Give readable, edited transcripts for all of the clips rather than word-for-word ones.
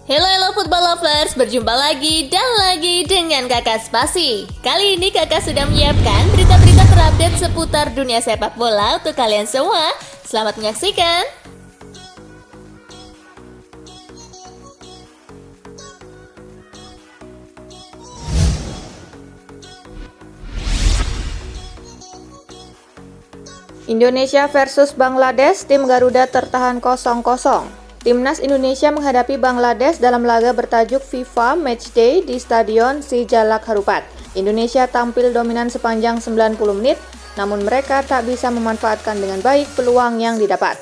Hello football lovers, berjumpa lagi dan lagi dengan Kakak Spasi. Kali ini Kakak sudah menyiapkan berita-berita terupdate seputar dunia sepak bola untuk kalian semua. Selamat menyaksikan. Indonesia versus Bangladesh, tim Garuda tertahan 0-0. Timnas Indonesia menghadapi Bangladesh dalam laga bertajuk FIFA Matchday di Stadion Sijalak Harupat. Indonesia tampil dominan sepanjang 90 menit, namun mereka tak bisa memanfaatkan dengan baik peluang yang didapat.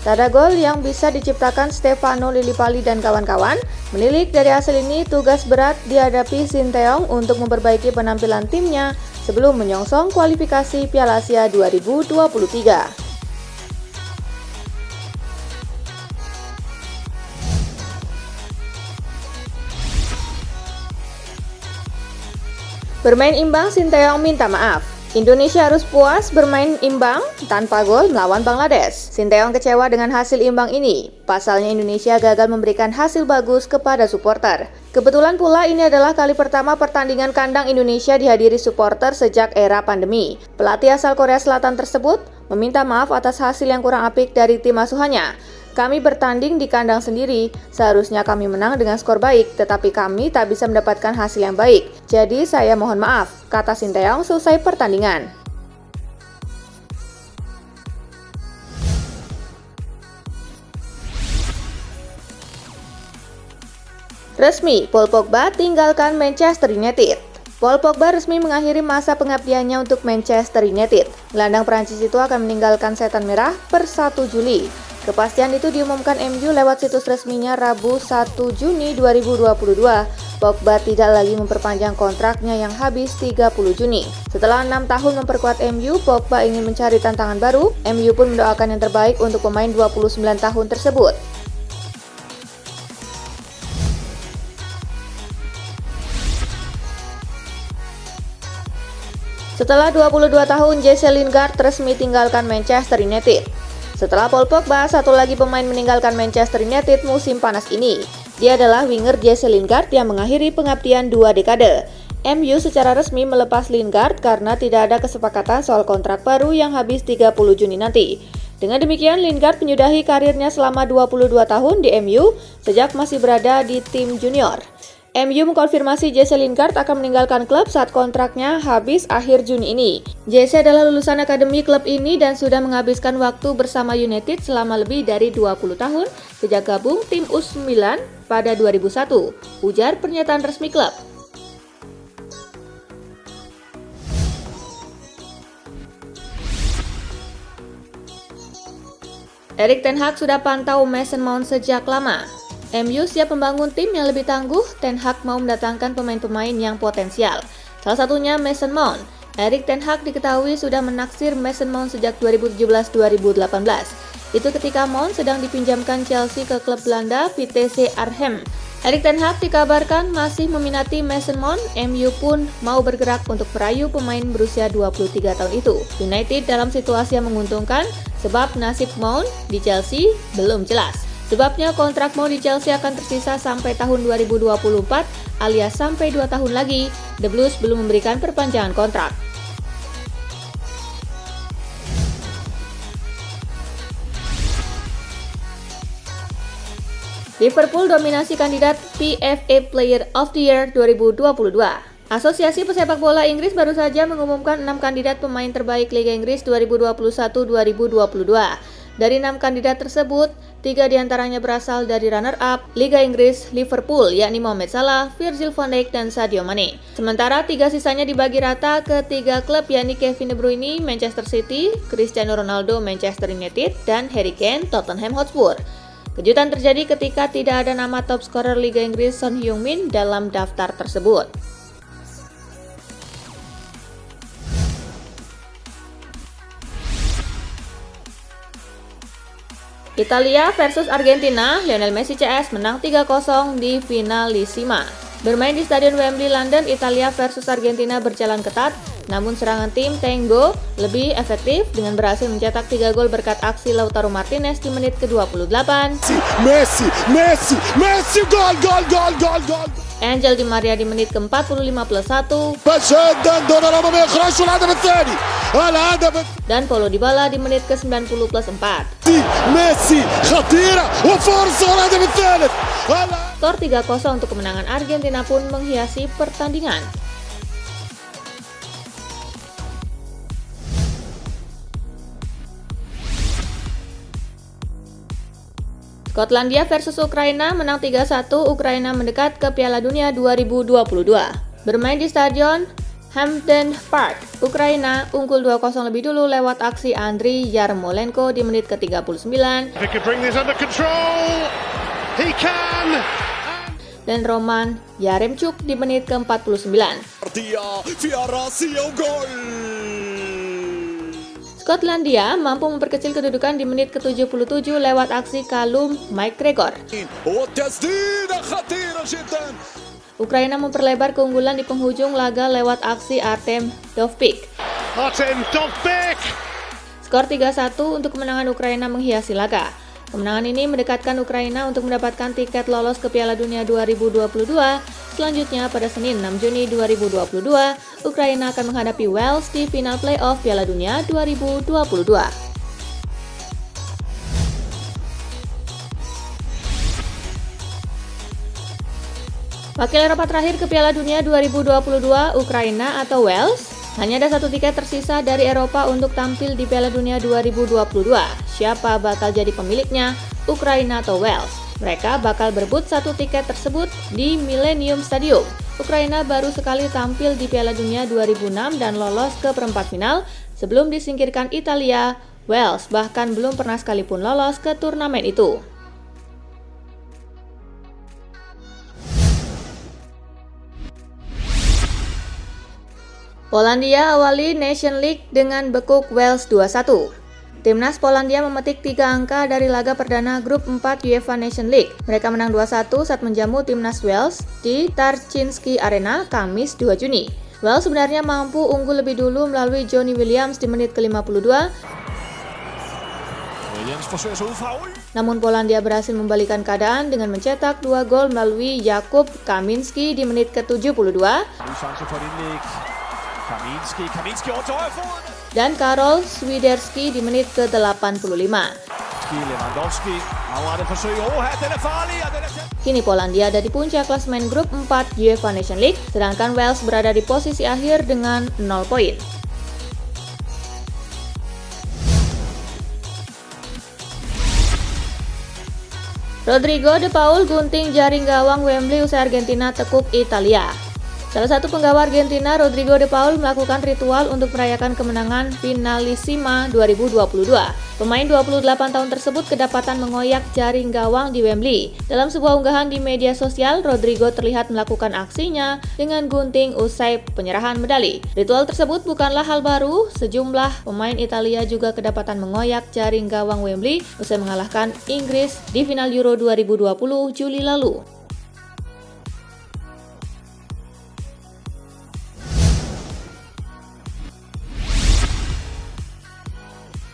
Tak ada gol yang bisa diciptakan Stefano Lillipali dan kawan-kawan. Menilik dari hasil ini, tugas berat dihadapi Sinteyong untuk memperbaiki penampilan timnya sebelum menyongsong kualifikasi Piala Asia 2023. Bermain imbang, Sinteyong minta maaf. Indonesia harus puas bermain imbang tanpa gol melawan Bangladesh. Sinteyong kecewa dengan hasil imbang ini. Pasalnya Indonesia gagal memberikan hasil bagus kepada supporter. Kebetulan pula ini adalah kali pertama pertandingan kandang Indonesia dihadiri supporter sejak era pandemi. Pelatih asal Korea Selatan tersebut meminta maaf atas hasil yang kurang apik dari tim asuhannya. Kami bertanding di kandang sendiri, seharusnya kami menang dengan skor baik, tetapi kami tak bisa mendapatkan hasil yang baik. Jadi saya mohon maaf, kata Sinteyong selesai pertandingan. Resmi, Paul Pogba tinggalkan Manchester United. Paul Pogba resmi mengakhiri masa pengabdiannya untuk Manchester United. Gelandang Prancis itu akan meninggalkan setan merah per 1 Juli. Kepastian itu diumumkan MU lewat situs resminya Rabu 1 Juni 2022. Pogba tidak lagi memperpanjang kontraknya yang habis 30 Juni. Setelah 6 tahun memperkuat MU, Pogba ingin mencari tantangan baru. MU pun mendoakan yang terbaik untuk pemain 29 tahun tersebut. Setelah 22 tahun, Jesse Lingard resmi tinggalkan Manchester United. Setelah Paul Pogba, satu lagi pemain meninggalkan Manchester United musim panas ini. Dia adalah winger Jesse Lingard yang mengakhiri pengabdian 2 dekade. MU secara resmi melepas Lingard karena tidak ada kesepakatan soal kontrak baru yang habis 30 Juni nanti. Dengan demikian, Lingard menyudahi karirnya selama 22 tahun di MU sejak masih berada di tim junior. MU mengkonfirmasi Jesse Lingard akan meninggalkan klub saat kontraknya habis akhir Juni ini. Jesse adalah lulusan akademi klub ini dan sudah menghabiskan waktu bersama United selama lebih dari 20 tahun sejak gabung tim U9 pada 2001, ujar pernyataan resmi klub. Erik ten Hag sudah pantau Mason Mount sejak lama. MU siap membangun tim yang lebih tangguh. Ten Hag mau mendatangkan pemain-pemain yang potensial. Salah satunya Mason Mount. Erik ten Hag diketahui sudah menaksir Mason Mount sejak 2017-2018. Itu ketika Mount sedang dipinjamkan Chelsea ke klub Belanda VTC Arnhem. Erik ten Hag dikabarkan masih meminati Mason Mount. MU pun mau bergerak untuk merayu pemain berusia 23 tahun itu. United dalam situasi yang menguntungkan sebab nasib Mount di Chelsea belum jelas. Sebabnya kontrak Mount di Chelsea akan tersisa sampai tahun 2024 alias sampai 2 tahun lagi. The Blues belum memberikan perpanjangan kontrak. Liverpool dominasi kandidat PFA Player of the Year 2022. Asosiasi Pesepak Bola Inggris baru saja mengumumkan 6 kandidat pemain terbaik Liga Inggris 2021-2022. Dari 6 kandidat tersebut, 3 diantaranya berasal dari runner-up Liga Inggris Liverpool, yakni Mohamed Salah, Virgil van Dijk, dan Sadio Mane. Sementara 3 sisanya dibagi rata ke 3 klub, yakni Kevin De Bruyne, Manchester City, Cristiano Ronaldo, Manchester United, dan Harry Kane, Tottenham Hotspur. Kejutan terjadi ketika tidak ada nama top scorer Liga Inggris Son Heung-min dalam daftar tersebut. Italia versus Argentina, Lionel Messi CS menang 3-0 di Finalissima. Bermain di Stadion Wembley, London, Italia versus Argentina berjalan ketat. Namun serangan tim Tango lebih efektif dengan berhasil mencetak 3 gol berkat aksi Lautaro Martinez di menit ke-28. Messi, gol. Angel Di Maria di menit ke-45+1. Dan Paulo Dybala di menit ke-90+4. Messi, خطيرة وفرصة والهدف الثالث. Skor 3-0 untuk kemenangan Argentina pun menghiasi pertandingan. Skotlandia versus Ukraina menang 3-1, Ukraina mendekat ke Piala Dunia 2022. Bermain di Stadion Hampden Park, Ukraina unggul 2-0 lebih dulu lewat aksi Andriy Yarmolenko di menit ke-39 dan Roman Yaremchuk di menit ke-49. Skotlandia mampu memperkecil kedudukan di menit ke-77 lewat aksi Callum McGregor. Ukraina memperlebar keunggulan di penghujung laga lewat aksi Artem Dovbyk. Skor 3-1 untuk kemenangan Ukraina menghiasi laga. Kemenangan ini mendekatkan Ukraina untuk mendapatkan tiket lolos ke Piala Dunia 2022. Selanjutnya pada Senin 6 Juni 2022, Ukraina akan menghadapi Wales di final playoff Piala Dunia 2022. Wakil Eropa terakhir ke Piala Dunia 2022, Ukraina atau Wales? Hanya ada satu tiket tersisa dari Eropa untuk tampil di Piala Dunia 2022. Siapa bakal jadi pemiliknya, Ukraina atau Wales? Mereka bakal berebut satu tiket tersebut di Millennium Stadium. Ukraina baru sekali tampil di Piala Dunia 2006 dan lolos ke perempat final sebelum disingkirkan Italia. Wales bahkan belum pernah sekalipun lolos ke turnamen itu. Polandia awali Nation League dengan bekuk Wales 2-1. Timnas Polandia memetik 3 angka dari laga perdana grup 4 UEFA Nation League. Mereka menang 2-1 saat menjamu Timnas Wales di Tarczyński Arena Kamis 2 Juni. Wales sebenarnya mampu unggul lebih dulu melalui Johnny Williams di menit ke-52. Namun Polandia berhasil membalikan keadaan dengan mencetak 2 gol melalui Jakub Kaminski di menit ke-72. Dan Karol Swiderski di menit ke-85. Kini Polandia ada di puncak klasemen grup 4 UEFA Nation League, sedangkan Wales berada di posisi akhir dengan 0 poin. Rodrigo De Paul gunting jaring gawang Wembley usai Argentina tekuk Italia. Salah satu penggawa Argentina, Rodrigo De Paul, melakukan ritual untuk merayakan kemenangan Finalissima 2022. Pemain 28 tahun tersebut kedapatan mengoyak jaring gawang di Wembley. Dalam sebuah unggahan di media sosial, Rodrigo terlihat melakukan aksinya dengan gunting usai penyerahan medali. Ritual tersebut bukanlah hal baru, sejumlah pemain Italia juga kedapatan mengoyak jaring gawang Wembley usai mengalahkan Inggris di final Euro 2020 Juli lalu.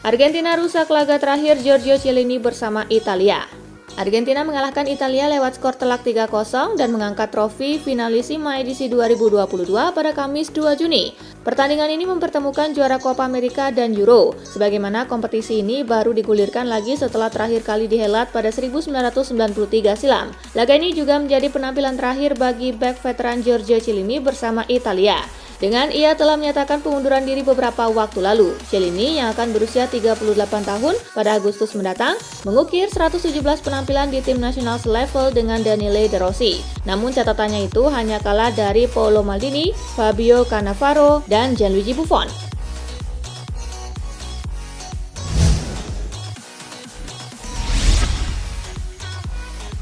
Argentina rusak laga terakhir Giorgio Chiellini bersama Italia. Argentina mengalahkan Italia lewat skor telak 3-0 dan mengangkat trofi Finalissima edisi 2022 pada Kamis 2 Juni. Pertandingan ini mempertemukan juara Copa America dan Euro, sebagaimana kompetisi ini baru digulirkan lagi setelah terakhir kali dihelat pada 1993 silam. Laga ini juga menjadi penampilan terakhir bagi bek veteran Giorgio Chiellini bersama Italia. Dengan ia telah menyatakan pengunduran diri beberapa waktu lalu, Chiellini yang akan berusia 38 tahun pada Agustus mendatang mengukir 117 penampilan di tim nasional selevel dengan Daniele De Rossi. Namun catatannya itu hanya kalah dari Paolo Maldini, Fabio Cannavaro, dan Gianluigi Buffon.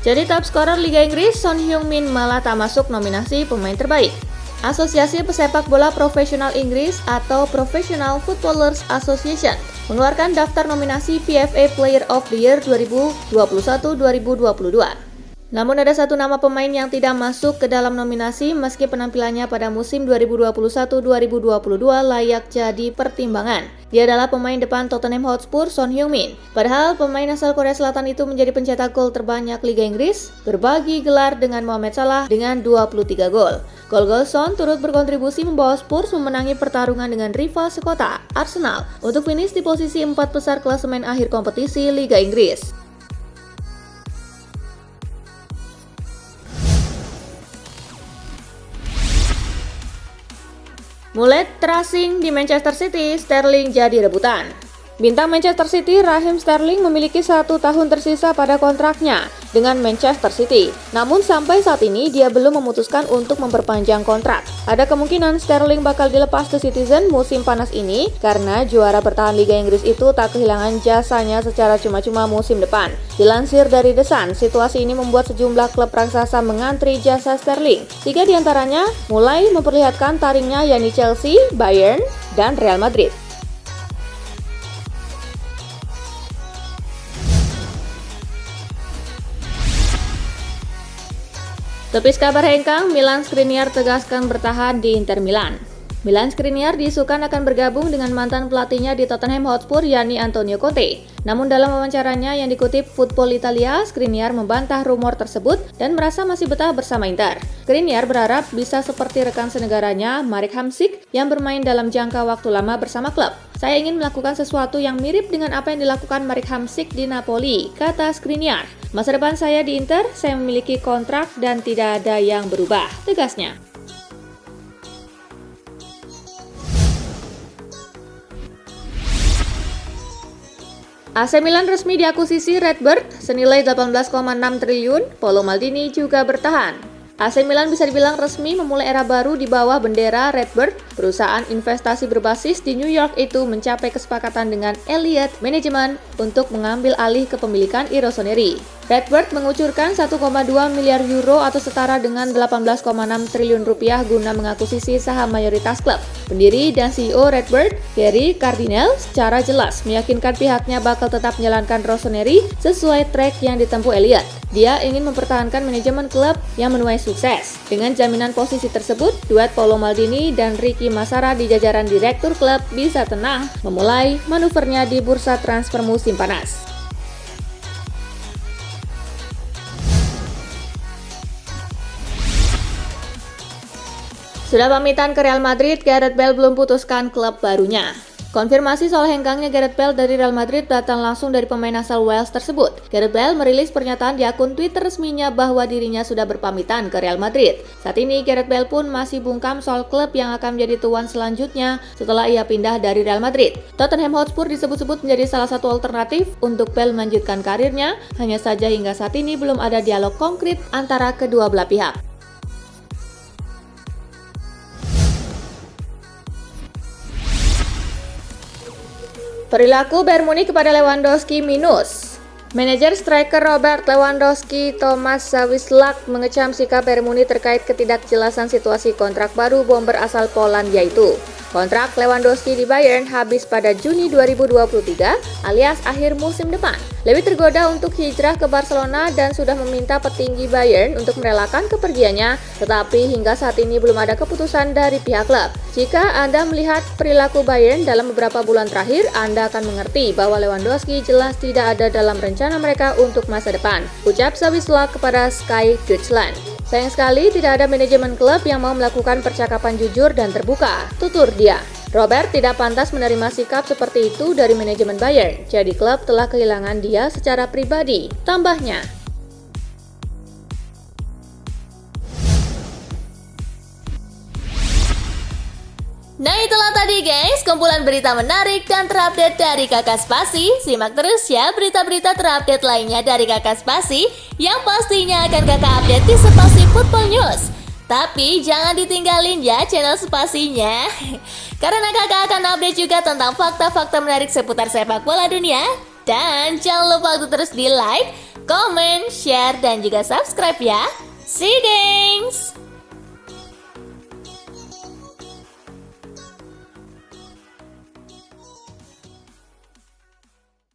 Jadi top scorer Liga Inggris, Son Heung-min malah tak masuk nominasi pemain terbaik. Asosiasi Pesepak Bola Profesional Inggris atau Professional Footballers Association mengeluarkan daftar nominasi PFA Player of the Year 2021-2022. Namun ada satu nama pemain yang tidak masuk ke dalam nominasi meski penampilannya pada musim 2021-2022 layak jadi pertimbangan. Dia adalah pemain depan Tottenham Hotspur, Son Heung-min. Padahal pemain asal Korea Selatan itu menjadi pencetak gol terbanyak Liga Inggris, berbagi gelar dengan Mohamed Salah dengan 23 gol. Gol-gol Son turut berkontribusi membawa Spurs memenangi pertarungan dengan rival sekota, Arsenal, untuk finish di posisi 4 besar klasemen akhir kompetisi Liga Inggris. Mulai terasing di Manchester City, Sterling jadi rebutan. Bintang Manchester City, Raheem Sterling memiliki 1 tahun tersisa pada kontraknya dengan Manchester City. Namun sampai saat ini dia belum memutuskan untuk memperpanjang kontrak. Ada kemungkinan Sterling bakal dilepas ke Citizen musim panas ini karena juara bertahan Liga Inggris itu tak kehilangan jasanya secara cuma-cuma musim depan. Dilansir dari The Sun, situasi ini membuat sejumlah klub raksasa mengantri jasa Sterling. 3 diantaranya mulai memperlihatkan taringnya, yakni Chelsea, Bayern, dan Real Madrid. Tepis kabar hengkang, Milan Skriniar tegaskan bertahan di Inter Milan. Milan Skriniar diisukan akan bergabung dengan mantan pelatihnya di Tottenham Hotspur, yakni Antonio Conte. Namun dalam wawancaranya yang dikutip Football Italia, Skriniar membantah rumor tersebut dan merasa masih betah bersama Inter. Skriniar berharap bisa seperti rekan senegaranya, Marek Hamšík, yang bermain dalam jangka waktu lama bersama klub. Saya ingin melakukan sesuatu yang mirip dengan apa yang dilakukan Marek Hamšík di Napoli, kata Skriniar. Masa depan saya di Inter, saya memiliki kontrak dan tidak ada yang berubah, tegasnya. AC Milan resmi diakuisisi Redbird senilai 18,6 triliun, Paolo Maldini juga bertahan. AC Milan bisa dibilang resmi memulai era baru di bawah bendera Redbird. Perusahaan investasi berbasis di New York itu mencapai kesepakatan dengan Elliott Management untuk mengambil alih kepemilikan i Rossoneri. Redbird mengucurkan 1,2 miliar euro atau setara dengan 18,6 triliun rupiah guna mengakuisisi saham mayoritas klub. Pendiri dan CEO Redbird, Gary Cardinale, secara jelas meyakinkan pihaknya bakal tetap menjalankan Rossoneri sesuai track yang ditempuh Elliott. Dia ingin mempertahankan manajemen klub yang menuai sukses. Dengan jaminan posisi tersebut, duet Paolo Maldini dan Ricky Massara di jajaran direktur klub bisa tenang memulai manuvernya di bursa transfer musim panas. Sudah pamitan ke Real Madrid, Gareth Bale belum putuskan klub barunya. Konfirmasi soal hengkangnya Gareth Bale dari Real Madrid datang langsung dari pemain asal Wales tersebut. Gareth Bale merilis pernyataan di akun Twitter resminya bahwa dirinya sudah berpamitan ke Real Madrid. Saat ini Gareth Bale pun masih bungkam soal klub yang akan menjadi tuan selanjutnya setelah ia pindah dari Real Madrid. Tottenham Hotspur disebut-sebut menjadi salah satu alternatif untuk Bale melanjutkan karirnya, hanya saja hingga saat ini belum ada dialog konkret antara kedua belah pihak. Perilaku Bayern Munich kepada Lewandowski minus. Manajer striker Robert Lewandowski, Thomas Szoboszlai, mengecam sikap Bayern Munich terkait ketidakjelasan situasi kontrak baru bomber asal Polandia itu. Kontrak Lewandowski di Bayern habis pada Juni 2023 alias akhir musim depan. Lebih tergoda untuk hijrah ke Barcelona dan sudah meminta petinggi Bayern untuk merelakan kepergiannya, tetapi hingga saat ini belum ada keputusan dari pihak klub. Jika Anda melihat perilaku Bayern dalam beberapa bulan terakhir, Anda akan mengerti bahwa Lewandowski jelas tidak ada dalam rencana mereka untuk masa depan, ucap Szoboszlai kepada Sky Deutschland. Sayang sekali tidak ada manajemen klub yang mau melakukan percakapan jujur dan terbuka, tutur dia. Robert tidak pantas menerima sikap seperti itu dari manajemen Bayern, jadi klub telah kehilangan dia secara pribadi, tambahnya. Nah itulah tadi guys, kumpulan berita menarik dan terupdate dari Kakak Spasi. Simak terus ya berita-berita terupdate lainnya dari Kakak Spasi yang pastinya akan Kakak update di Spasi Football News. Tapi jangan ditinggalin ya channel Spasinya, karena Kakak akan update juga tentang fakta-fakta menarik seputar sepak bola dunia. Dan jangan lupa untuk terus di like, comment, share, dan juga subscribe ya. See you guys!